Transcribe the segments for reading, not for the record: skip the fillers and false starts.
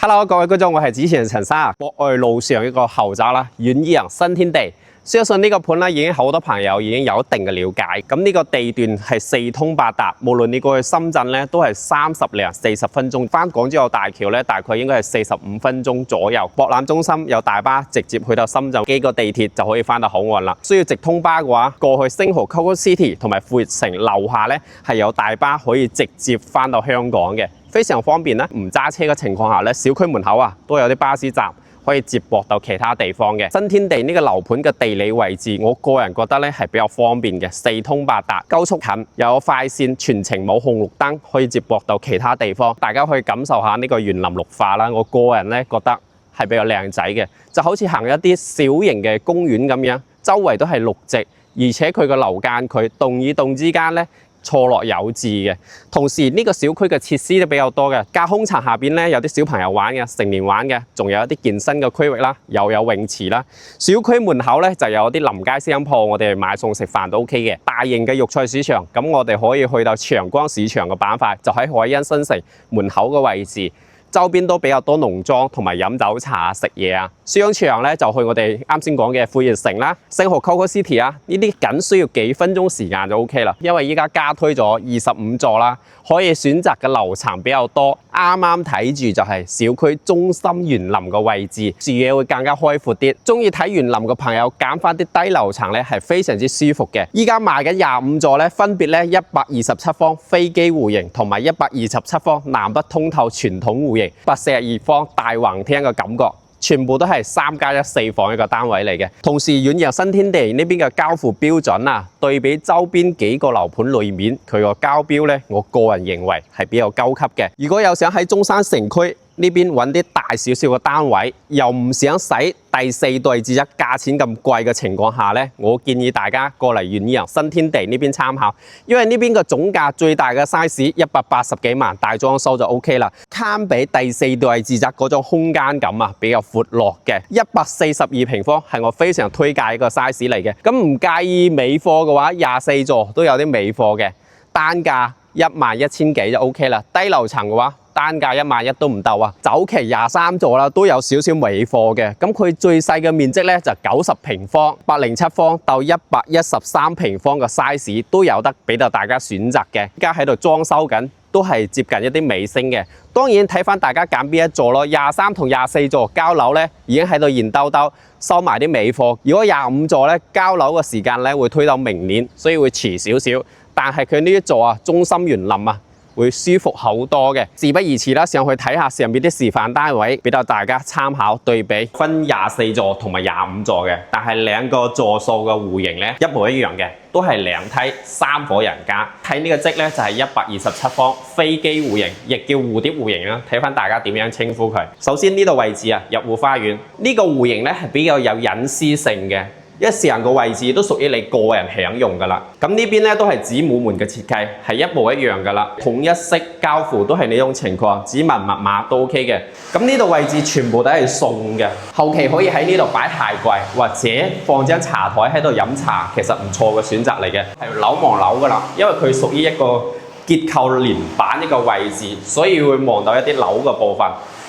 Hello， 各位觀眾，我係主持人陳生。博愛路上一個豪宅啦，遠洋新天地。相信呢個盤咧已經好多朋友已經有一定嘅了解。咁呢個地段係四通八達，無論你過去深圳咧都係30零40分鐘，翻港珠澳大橋咧大概應該係45分鐘左右。博覽中心有大巴直接去到深圳，幾個地鐵就可以翻到口岸啦。需要直通巴嘅話，過去星河 Coco City 同埋富悦城樓下咧係有大巴可以直接翻到香港嘅，非常方便啦。唔揸車嘅情況下咧，小區門口啊都有啲巴士站。可以接駁到其他地方嘅。新天地呢個樓盤嘅地理位置，我個人覺得咧係比較方便嘅，四通八達，高速近，有快線，全程冇紅綠燈，可以接駁到其他地方。大家可以感受下呢個園林綠化啦。我個人咧覺得係比較靚仔嘅，就好似行一啲小型嘅公園咁樣，周圍都係綠植，而且佢個樓間佢棟與棟之間咧錯落有致嘅，同時呢個小區嘅設施都比較多嘅，架空層下邊咧有啲小朋友玩嘅，成年玩嘅，仲有一啲健身嘅區域啦，又有泳池啦。小區門口咧就有啲臨街商鋪，我哋買餸食飯都 OK 嘅。大型嘅肉菜市場，咁我哋可以去到長江市場嘅板塊，就喺海欣新城門口嘅位置。周邊都比較多農莊同埋飲酒茶食嘢啊。商場咧就去我哋啱先講嘅富悦城啦、星河 Coco City 啊，呢啲僅需要幾分鐘時間就 OK 啦。因為依家加推咗25座啦，可以選擇嘅樓層比較多。啱啱睇住就係小區中心園林嘅位置，視野會更加開闊啲。中意睇園林嘅朋友揀翻啲低樓層咧係非常之舒服嘅。依家賣緊25座咧，分別咧127方飛機戶型同埋127方南北通透傳統戶型。142方大橫廳嘅感覺，全部都係3+1 4房一個單位嚟嘅。同時遠洋新天地呢邊嘅交付標準啊，對比周邊幾個樓盤裏面，佢個交標咧，我個人認為係比較高級嘅。如果有想喺中山城區呢邊揾啲大少少嘅單位，又唔想使第4代置1價錢咁貴嘅情況下咧，我建議大家過嚟遠洋新天地呢邊參考，因為呢邊嘅總價最大嘅 size 180幾萬，大裝修就 OK 啦，堪比第4代置嗰種空間感啊，比較闊落嘅。142平方係我非常推介一個 size 嚟嘅。咁唔介意尾貨嘅話，24座都有啲尾貨嘅，單價11000幾就 OK 啦。低樓層嘅話，單價11000都唔鬥啊！早期23座啦，都有少少尾貨嘅。咁佢最細嘅面積咧就90平方、107方到113平方嘅 size 都有得俾到大家選擇嘅。而家喺度裝修緊，都係接近一啲尾聲嘅。當然睇翻大家揀邊一座咯。23同24座交樓咧已經喺度現兜兜收埋啲尾貨。如果25座咧交樓嘅時間咧會推到明年，所以會遲少少。但係佢呢一座啊，中心園林啊，會舒服好多嘅。事不宜遲啦，上去睇下上邊啲示範單位，俾到大家參考對比。分24座同埋25座嘅，但係兩個座數嘅戶型咧一模一樣嘅，都係兩梯3伙人家。睇呢個積咧就係127方飛機戶型，亦叫蝴蝶戶型啦。睇翻大家點樣稱呼佢。首先呢度位置啊，入戶花園呢個戶型咧係比較有隱私性嘅。一成個位置都屬於你個人享用噶啦。咁呢邊咧都係子母門嘅設計，係一模一樣噶啦，統一式交付都係呢種情況，指紋密碼都 OK 嘅。咁呢度位置全部都係送嘅，後期可以喺呢度擺鞋櫃或者放張茶台喺度飲茶，其實唔錯嘅選擇嚟嘅。係樓望樓噶啦，因為佢屬於一個結構連板一個位置，所以會望到一啲樓嘅部分。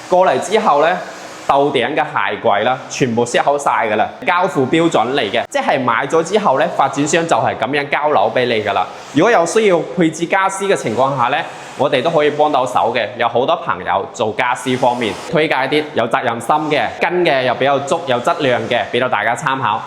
過嚟之後咧，斗頂嘅鞋櫃啦，全部 set 好晒噶啦，交付標準嚟嘅，即係買咗之後咧，發展商就係咁樣交樓俾你噶啦。如果有需要配置家私嘅情況下咧，我哋都可以幫到手嘅。有好多朋友做家私方面，推介啲有責任心嘅、跟嘅又比較足、有質量嘅，俾到大家參考。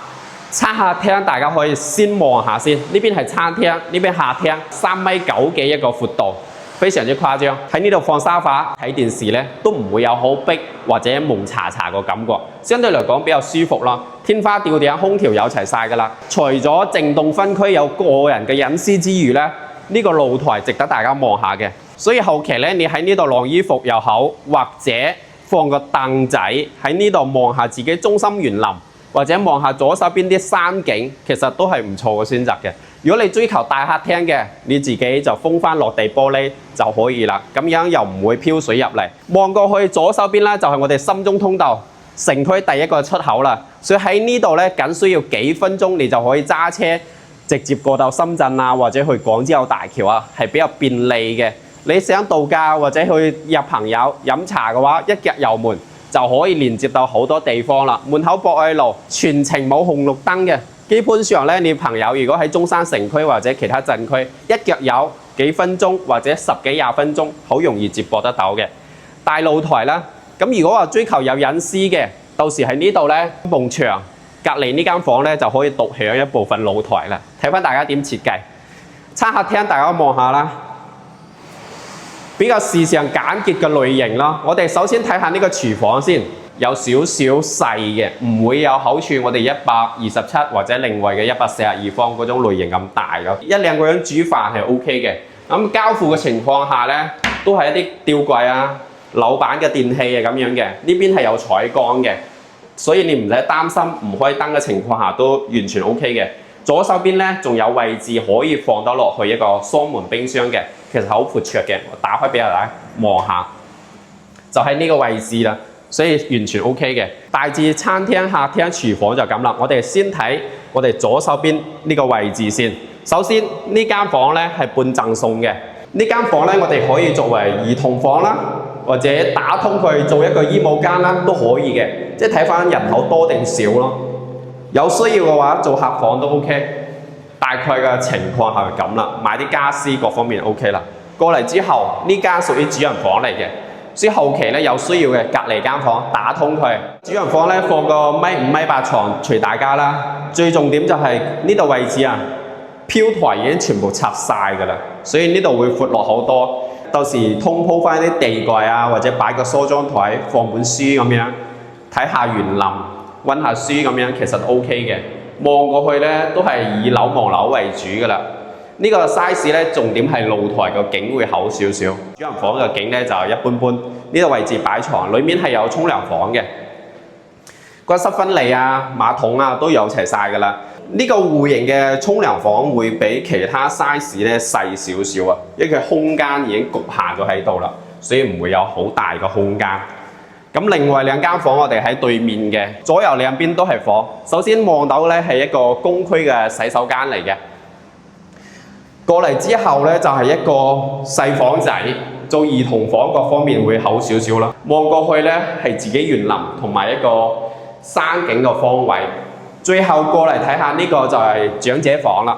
餐客廳大家可以先望下先，呢邊係餐廳，呢邊客廳，3.9米幾一個闊度。非常之誇張，喺呢度放沙發睇電視咧，都唔會有好逼或者蒙查查個感覺，相對嚟講比較舒服咯。天花吊頂空調有齊晒噶啦，除咗靜動分區有個人嘅隱私之餘咧，呢個露台值得大家望下嘅。所以後期咧，你喺呢度晾衣服又好，或者放個凳仔喺呢度望下自己中心園林，或者望下左手邊啲山景，其實都係唔錯嘅選擇嘅。如果你追求大客廳嘅，你自己就封翻落地玻璃就可以啦，咁樣又唔會飄水入嚟。望過去左手邊咧，就係我哋深中通道，城區第一個出口啦。所以喺呢度咧，僅需要幾分鐘，你就可以揸車直接過到深圳啊，或者去港珠澳大橋啊，係比較便利嘅。你想度假或者去約朋友飲茶嘅話，一腳油門就可以連接到好多地方啦。門口博愛路全程冇紅綠燈嘅，基本上咧，你朋友如果喺中山城區或者其他鎮區，一腳油幾分鐘或者10幾20分鐘，好容易接駁得到嘅。大露台啦，咁如果話追求有隱私嘅，到時喺呢度咧，埲牆隔離呢間房咧就可以獨享一部分露台啦。睇翻大家點設計。餐客廳大家望下啦，比較時尚簡潔嘅類型啦。我哋首先睇下呢個廚房先，有少少細嘅，唔會有好似我哋127或者另外嘅142方嗰種類型咁大嘅。一兩個人煮飯係 OK 嘅。咁交付嘅情況下咧，都係一啲吊櫃啊、樓板嘅電器啊咁樣嘅。呢邊係有採光嘅，所以你唔使擔心唔開燈嘅情況下都完全 OK 嘅。左手邊咧仲有位置可以放得落去一個雙門冰箱嘅，其實好闊綽嘅。我打開俾大家望下，就喺呢個位置啦，所以完全 OK 嘅。大致餐廳、客廳、廚房就咁啦。我哋先睇我哋左手邊呢個位置先。首先呢間房咧係半贈送嘅。呢間房咧我哋可以作為兒童房啦，或者打通佢做一個衣帽間啦都可以嘅，即係睇翻人口多定少咯。有需要嘅話做客房都 OK， 大概嘅情況係咁啦。買啲家私各方面 OK 啦。過嚟之後呢間屬於主人房嚟嘅，所以後期咧有需要嘅隔離間房打通佢。主人房咧放個1.5米8床隨大家啦。最重點就係呢度位置啊，飄台已經全部拆晒㗎啦，所以呢度會闊落好多。到時通鋪翻啲地櫃啊，或者擺個梳妝台放本書咁樣，睇下園林。溫下書咁樣其實 OK 嘅，望過去咧都係以樓望樓為主噶啦。呢個 size 咧重點係露台個景會厚少少，主人房嘅景咧就一般般。呢個位置擺床，裡面係有沖涼房嘅，個濕分離啊、馬桶啊都有齊晒噶啦。呢個戶型嘅沖涼房會比其他 size 咧細少少啊，因為佢空間已經局限咗喺度啦，所以唔會有好大嘅空間。咁另外兩間房我哋喺對面嘅，左右兩邊都係房。首先望到咧係一個公區嘅洗手間嚟嘅，過嚟之後咧就係一個細房仔，做兒童房各方面會好少少啦。望過去咧係自己園林同埋一個山景嘅方位。最後過嚟睇下呢個就係長者房啦，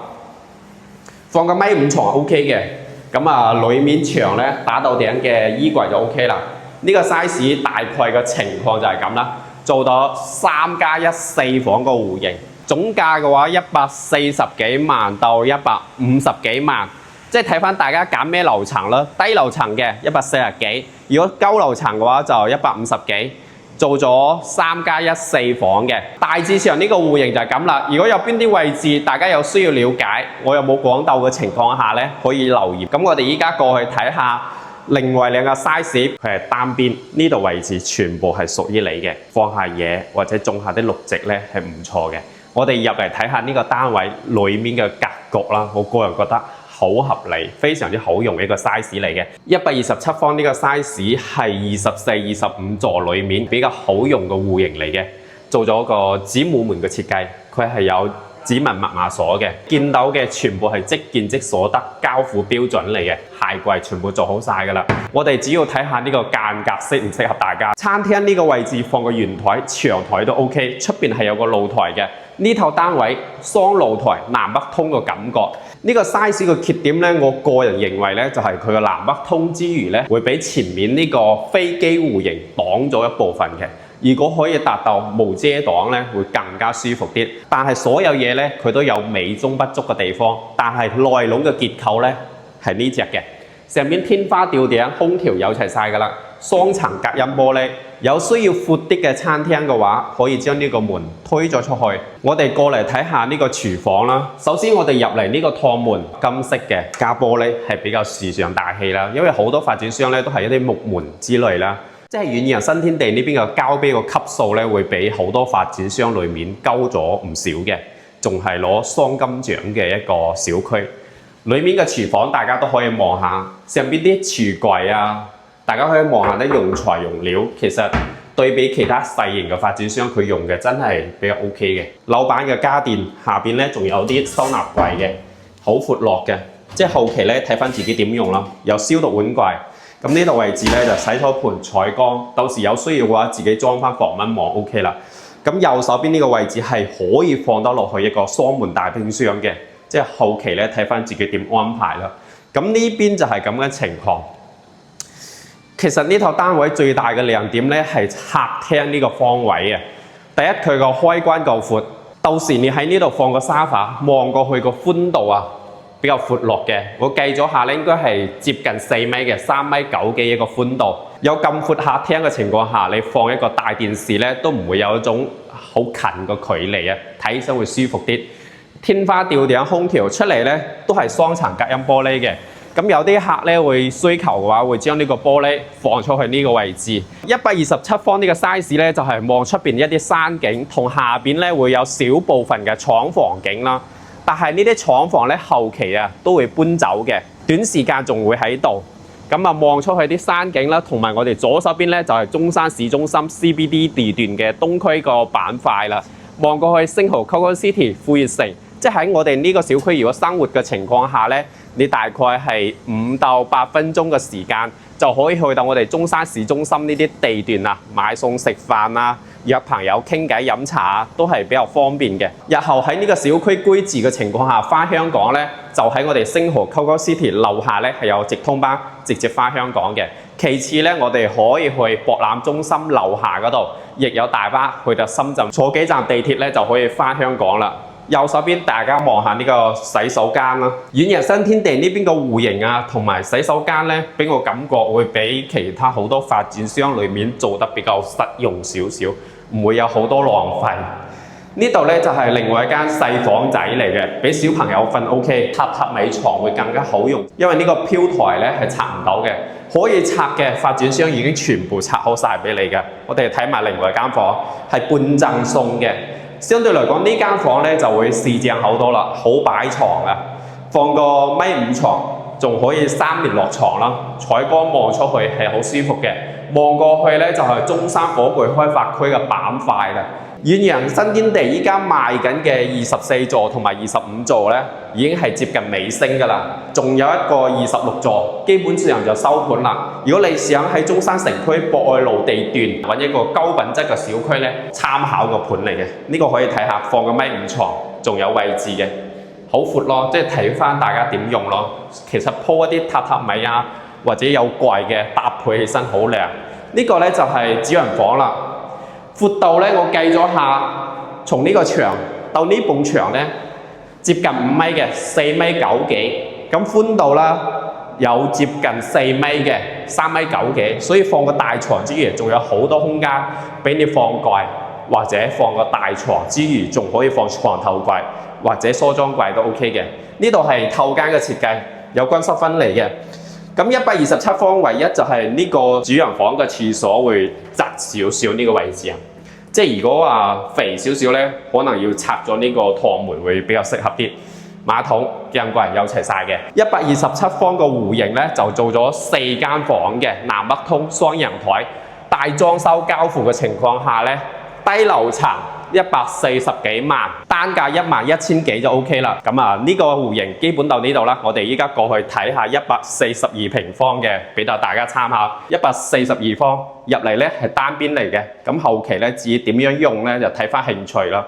放個1.5米床 OK 嘅。咁啊，裡面牆咧打到頂嘅衣櫃就 OK 啦。呢個 size 大概嘅情況就係咁啦，做到3+1 4房個戶型，總價嘅話140幾萬到150幾萬，即係睇翻大家揀咩樓層啦。低樓層嘅140幾，如果高樓層嘅話就150幾，做咗3+1 4房嘅。大致上呢個戶型就係咁啦。如果有邊啲位置大家有需要了解，我有冇講到嘅情況下咧，可以留言。咁我哋依家過去睇下。另外兩個 size 佢係單邊，呢度位置全部係屬於你嘅，放下嘢或者種下啲綠植咧係唔錯嘅。我哋入嚟睇下呢個單位裡面嘅格局啦，我個人覺得好合理，非常之好用嘅一個 size 嚟嘅。127方呢個 size 係24、25座裡面比較好用嘅戶型嚟嘅，做咗個子母門嘅設計，佢係有指紋密碼鎖嘅，見到嘅全部係即見即鎖得交付標準嚟嘅，鞋櫃全部做好晒㗎啦。我哋只要睇下呢個間隔適唔適合大家。餐廳呢個位置放個圓台、長台都 OK， 出邊係有個露台嘅。呢套單位雙露台、南北通嘅感覺。呢個 size 嘅缺點咧，我個人認為咧就係佢嘅南北通之餘咧，會比前面呢個飛機戶型擋咗一部分嘅。如果可以達到無遮擋咧，會更加舒服啲。但係所有嘢咧，佢都有美中不足嘅地方。但係內籠嘅結構咧係呢隻嘅，上面天花吊頂、空調有齊晒㗎啦，雙層隔音玻璃。有需要闊啲嘅餐廳嘅話，可以將呢個門推咗出去。我哋過嚟睇下呢個廚房啦。首先我哋入嚟呢個趟門金色嘅加玻璃係比較時尚大氣啦，因為好多發展商咧都係一啲木門之類啦。即係遠洋新天地呢邊嘅交杯個級數咧，會比好多發展商裏面高咗唔少嘅，仲係攞雙金獎嘅一個小區。裏面嘅廚房大家都可以望下，上邊啲櫥櫃啊，大家可以望下啲用材用料，其實對比其他細型嘅發展商，佢用嘅真係比較 OK 嘅。樓板嘅家電下邊咧仲有啲收納櫃嘅，好闊落嘅。即係後期咧睇翻自己點用啦。有消毒碗櫃，咁呢度位置咧就洗手盤、採光，到時有需要嘅話自己裝翻防蚊網 OK 啦。咁右手邊呢個位置係可以放得落去一個雙門大冰箱嘅，即係後期咧睇翻自己點安排啦。咁呢邊就係咁嘅情況。其實呢套單位最大嘅亮點咧係客廳呢個方位啊。第一，佢個開關夠闊，到時你喺呢度放個沙發，望過去個寬度啊比較闊落嘅。我計咗下咧，應該係接近4米嘅，3.9米嘅一個寬度。有咁闊客廳嘅情況下，你放一個大電視咧，都唔會有一種好近嘅距離啊，睇起身會舒服啲。天花吊頂空調出嚟咧，都係雙層隔音玻璃嘅。咁有啲客咧會需求嘅話，會將呢個玻璃放出去呢個位置。127方呢個 size 咧，就係望出邊一啲山景，同下邊咧會有少部分嘅廠房景啦。但係呢啲廠房咧後期啊都會搬走嘅，短時間仲會喺度。咁啊望出去啲山景啦，同埋我哋左手邊咧就係中山市中心 CBD 地段嘅東區個板塊啦。望過去星豪 Coco City 富悅城，即係喺我哋呢個小區如果生活嘅情況下咧，你大概係5到8分鐘嘅時間就可以去到我哋中山市中心呢啲地段啊，買餸食飯啊，約朋友傾偈飲茶啊，都係比較方便嘅。日後喺呢個小區居住嘅情況下，翻香港咧，就喺我哋星豪 Coco City 樓下咧係有直通班直接翻香港嘅。其次咧，我哋可以去博覽中心樓下嗰度，亦有大巴去到深圳，坐幾站地鐵咧就可以翻香港啦。右手邊大家望下呢個洗手間啦，遠洋新天地呢邊個戶型啊，同埋洗手間咧，俾我感覺會比其他好多發展商裏面做得比較實用少少，唔會有好多浪費。呢度咧就係另外一間細房仔嚟嘅，俾小朋友瞓 OK，榻榻米床會更加好用，因為呢個飄台咧係拆唔到嘅，可以拆嘅發展商已經全部拆好晒俾你嘅。我哋睇埋另外一間房，係半贈送嘅。相對嚟講，呢間房咧就會市正好多啦，好擺床啊，放個1.5米床，仲可以3連落床啦，採光望出去係好舒服嘅。望過去咧就係中山火炬開發區嘅板塊啦。遠洋新天地依家賣緊嘅24座同埋25座咧，已經係接近尾聲㗎啦。仲有一個26座，基本上就收盤啦。如果你想喺中山城區博愛路地段揾一個高品質嘅小區咧，參考個盤嚟嘅。呢個可以睇下，放個1.5米床，仲有位置嘅，好闊咯。即係睇翻大家點用咯。其實鋪一啲榻榻米啊，或者有櫃嘅搭配起身好靚。呢個咧就係主人房啦。闊度咧，我計咗下，從呢個牆到呢埲牆咧，接近5米嘅，4.9米幾。咁寬度啦，有接近4米嘅，3.9米幾。所以放個大床之餘，仲有好多空間俾你放櫃，或者放個大床之餘，仲可以放床頭櫃或者梳妝櫃都 OK 嘅。呢度係透間嘅設計，有乾濕分離嘅。咁127方唯一就係呢個主人房嘅廁所會窄少少呢個位置啊，即係如果話肥少少咧，可能要拆咗呢個趟門會比較適合啲。馬桶、鏡櫃有齊晒嘅。127方個戶型咧就做咗4間房嘅，南北通雙陽台，大裝修交付嘅情況下咧，低樓層140幾萬，單價11000幾就 OK 啦。咁啊，呢個戶型基本到呢度啦。我哋依家過去睇下142平方嘅，俾到大家參考。142方入嚟咧係單邊嚟嘅，咁後期咧至於點樣用咧就睇翻興趣啦。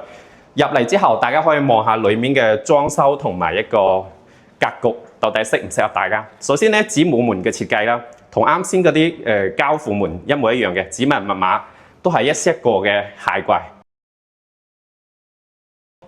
入嚟之後，大家可以望下裡面嘅裝修同埋一個格局，到底適唔適合大家。首先咧，子母門嘅設計啦，同啱先嗰啲交付門一模一樣嘅，指紋密碼都係一個嘅鞋櫃。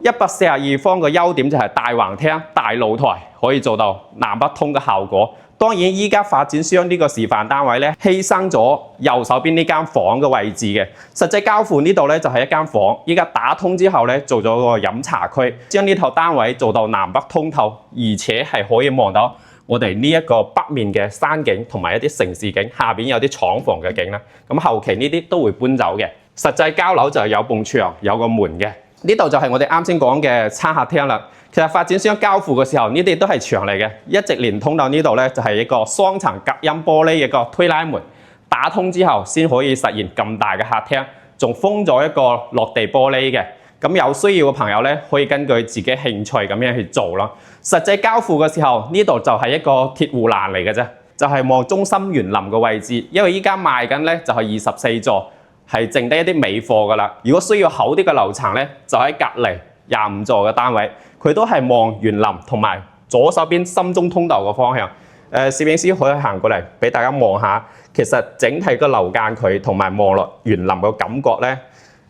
142方嘅優點就係大橫廳、大露台，可以做到南北通嘅效果。當然，依家發展商呢個示範單位咧，犧牲咗右手邊呢間房嘅位置嘅。實際交付呢度咧就係一間房，依家打通之後咧做咗個飲茶區，將呢套單位做到南北通透，而且係可以望到我哋呢一個北面嘅山景同埋一啲城市景，下邊有啲廠房嘅景啦。咁後期呢啲都會搬走嘅。實際交樓就係有埲牆、有個門嘅。呢度就係我哋啱先講嘅餐客廳啦。其實發展商交付嘅時候，呢啲都係牆嚟嘅，一直連通到呢度咧，就係一個雙層隔音玻璃嘅一個推拉門。打通之後，先可以實現咁大嘅客廳，仲封咗一個落地玻璃嘅。咁有需要嘅朋友咧，可以根據自己興趣咁樣去做咯。實際交付嘅時候，呢度就係一個鐵護欄嚟嘅啫，就係望中心園林嘅位置。因為依家賣緊咧就係24座，係剩低一啲尾貨噶啦。如果需要厚啲嘅樓層咧，就喺隔離25座嘅單位，佢都係望園林同埋左手邊深中通道嘅方向。攝影師可以行過嚟俾大家望下，其實整體個樓間距同埋望落園林嘅感覺咧，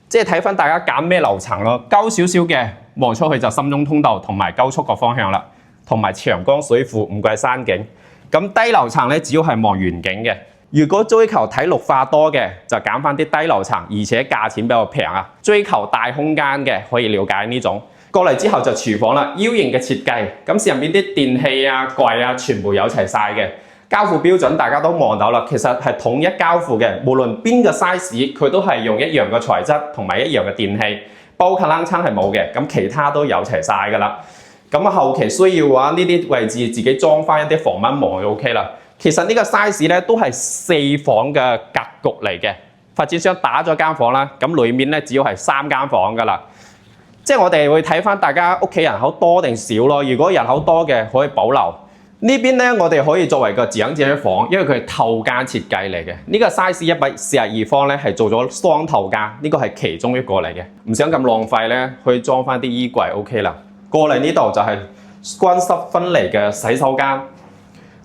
即係睇翻大家揀咩樓層咯。高少少嘅望出去就深中通道同埋高速個方向啦，同埋長江水庫五季山景。咁低樓層咧，主要係望園景嘅。如果追求睇綠化多嘅，就揀翻啲低樓層，而且價錢比較平啊。追求大空間嘅，可以了解呢種。過嚟之後就廚房啦，U 型嘅設計，咁入面啲電器啊、櫃啊，全部有齊晒嘅。交付標準大家都望到啦，其實係統一交付嘅，無論邊個 size 佢都係用一樣嘅材質同埋一樣嘅電器，煲卡冷餐係冇嘅，咁其他都有齊晒㗎啦。咁後期需要嘅話，呢啲位置自己裝翻一啲防蚊網就 OK 啦。其實呢個 size 咧都係4房嘅格局嚟嘅，發展商打咗間房啦，咁裡面咧只要係3間房㗎啦。即係我哋會睇翻大家屋企人口多定少咯。如果人口多嘅可以保留呢邊咧，我哋可以作為個長者房，因為佢係透間設計嚟嘅。呢個 size 142方咧係做咗雙透間，呢個係其中一個嚟嘅。唔想咁浪費咧，可以裝翻啲衣櫃 OK 啦。過嚟呢度就係乾濕分離嘅洗手間，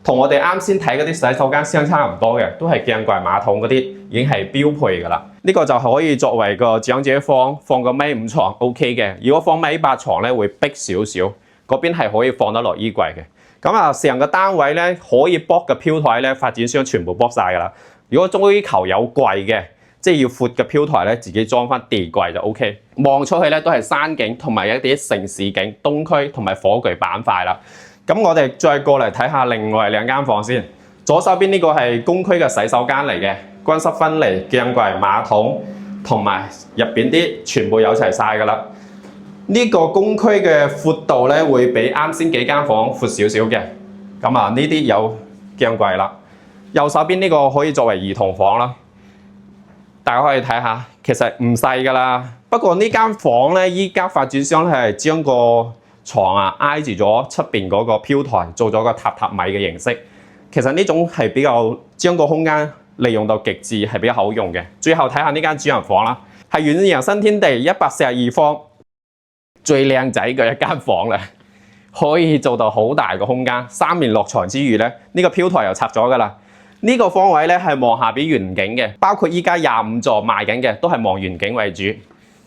同我哋啱先睇嗰啲洗手間相差唔多嘅，都係鏡櫃馬桶嗰啲已經係標配㗎啦。呢個就可以作為個長者房，放個米5床 OK 嘅。如果放米8床咧，會逼少少，嗰邊係可以放得落衣櫃嘅。咁啊，成個單位咧可以駁嘅飄台咧，發展商全部駁晒㗎啦。如果追求有櫃嘅，即係要闊嘅飄台咧，自己裝翻地櫃就 OK。望出去咧都係山景同埋一啲城市景，東區同埋火炬板塊啦。咁我哋再過嚟睇下另外2間房先。左手邊呢個係公區嘅洗手間嚟嘅，乾濕分離、鏡櫃、馬桶同埋入邊啲全部有齊晒㗎啦。呢個公區嘅闊度咧會比啱先幾間房闊少少嘅。咁啊，呢啲有鏡櫃啦。右手邊呢個可以作為兒童房啦。大家可以睇下，其實唔細㗎啦。不過呢間房咧，依家發展商係將個床啊挨住咗出邊嗰個飄台，做咗個榻榻米嘅形式。其實呢種係比較將個空間利用到極致，係比較好用嘅。最後睇下呢間主人房啦，係遠洋新天地142方最靚仔嘅一間房啦，可以做到好大個空間。3面落床之餘咧，呢個飄台又拆咗㗎啦。呢個方位咧係望下邊園景嘅，包括依家25座賣緊嘅都係望園景為主。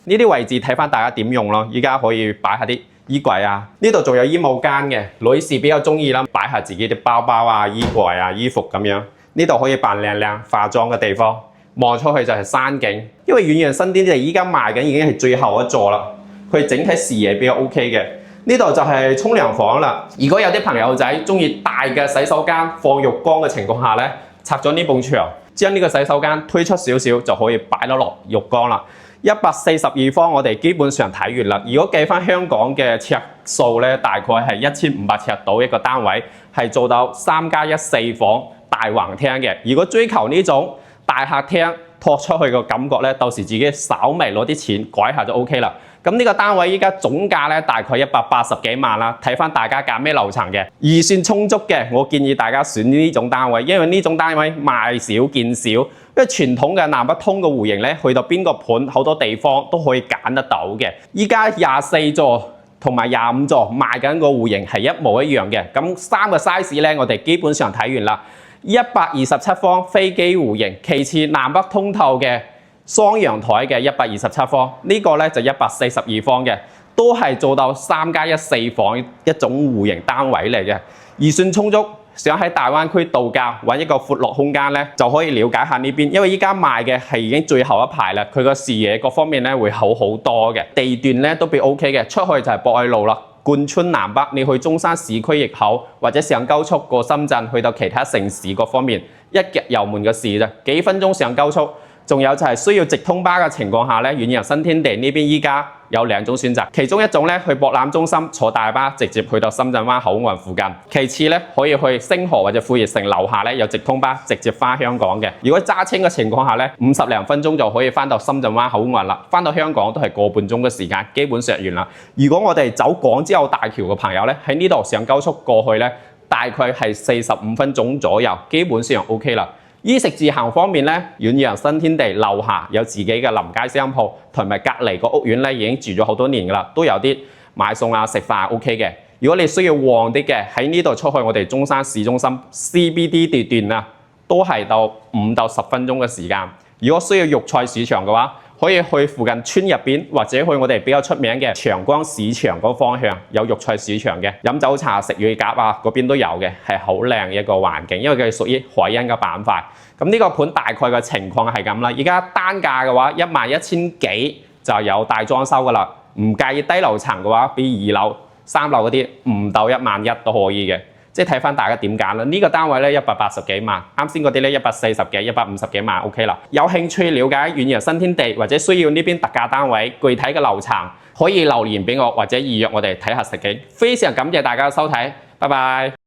呢啲位置睇翻大家點用咯。依家可以擺下啲衣櫃啊，呢度仲有衣帽間嘅，女士比較中意啦，擺下自己啲包包啊、衣櫃啊、衣服咁樣。呢度可以扮靚靚化妝嘅地方，望出去就係山景。因為遠洋新天地依家賣緊已經係最後一座啦，佢整體視野比較 OK 嘅。呢度就係沖涼房啦。如果有啲朋友仔中意大嘅洗手間放浴缸嘅情況下咧，拆咗呢埲牆，將呢個洗手間推出少少就可以擺得落浴缸啦。142方我哋基本上睇完啦。如果計翻香港嘅尺數咧，大概係1500尺到一個單位，係做到3+1 4房大橫廳嘅。如果追求呢種大客廳托出去嘅感覺咧，到時自己稍微攞啲錢改下就 OK 啦。咁呢個單位依家總價咧大概180幾萬啦，睇翻大家揀咩樓層嘅，預算充足嘅，我建議大家選呢種單位，因為呢種單位賣少見少，因為傳統嘅南北通嘅戶型咧，去到邊個盤好多地方都可以揀得到嘅。依家24座同埋25座賣緊個戶型係一模一樣嘅，咁3個 size 咧我哋基本上睇完啦。127方飛機戶型，其次南北通透嘅雙陽台嘅127方，呢個咧就142方嘅，都係做到3+1 4房一種戶型單位嚟嘅。預算充足，想喺大灣區度假揾一個闊落空間咧，就可以了解下呢邊，因為依家賣嘅係已經最後一排啦，佢個視野各方面咧會好好多嘅，地段咧都比 OK 嘅，出去就係博愛路啦。貫穿南北，你去中山市區入口，或者上高速過深圳，去到其他城市各方面，一腳油門嘅事啫，幾分鐘上高速仲有就係需要直通巴嘅情況下咧，遠洋新天地呢邊依家有2種選擇，其中一種咧去博覽中心坐大巴直接去到深圳灣口岸附近，其次咧可以去星河或者富裕城樓下咧有直通巴直接翻香港嘅。如果揸車嘅情況下咧，50零分鐘就可以翻到深圳灣口岸啦，翻到香港都係個半鐘嘅時間，基本上完啦。如果我哋走港珠澳大橋嘅朋友咧，喺呢度上高速過去咧，大概係45分鐘左右，基本上 OK 啦。衣食住行方面咧，遠洋新天地樓下有自己嘅臨街商鋪，同埋隔離個屋苑咧已經住咗好多年噶啦，都有啲買餸啊、食飯 OK 嘅。如果你需要旺啲嘅，喺呢度出去我哋中山市中心 CBD 段啊，都係到5到10分鐘嘅時間。如果需要肉菜市場嘅話，可以去附近村入邊，或者去我哋比較出名嘅長江市場嗰方向有肉菜市場嘅，飲酒茶、食乳鴿啊，嗰邊都有嘅，係好靚一個環境，因為佢係屬於海欣嘅板塊。咁呢個盤大概嘅情況係咁啦。而家單價嘅話，11000幾就有大裝修噶啦，唔介意低樓層嘅話，比2樓、3樓嗰啲唔到11000都可以嘅。即係睇翻大家點揀啦。呢個單位咧180幾萬，啱先嗰啲咧140幾、150幾萬 OK 啦。有興趣了解遠洋新天地或者需要呢邊特價單位具體嘅樓層，可以留言俾我或者預約我哋睇下實景。非常感謝大家嘅收睇，拜拜。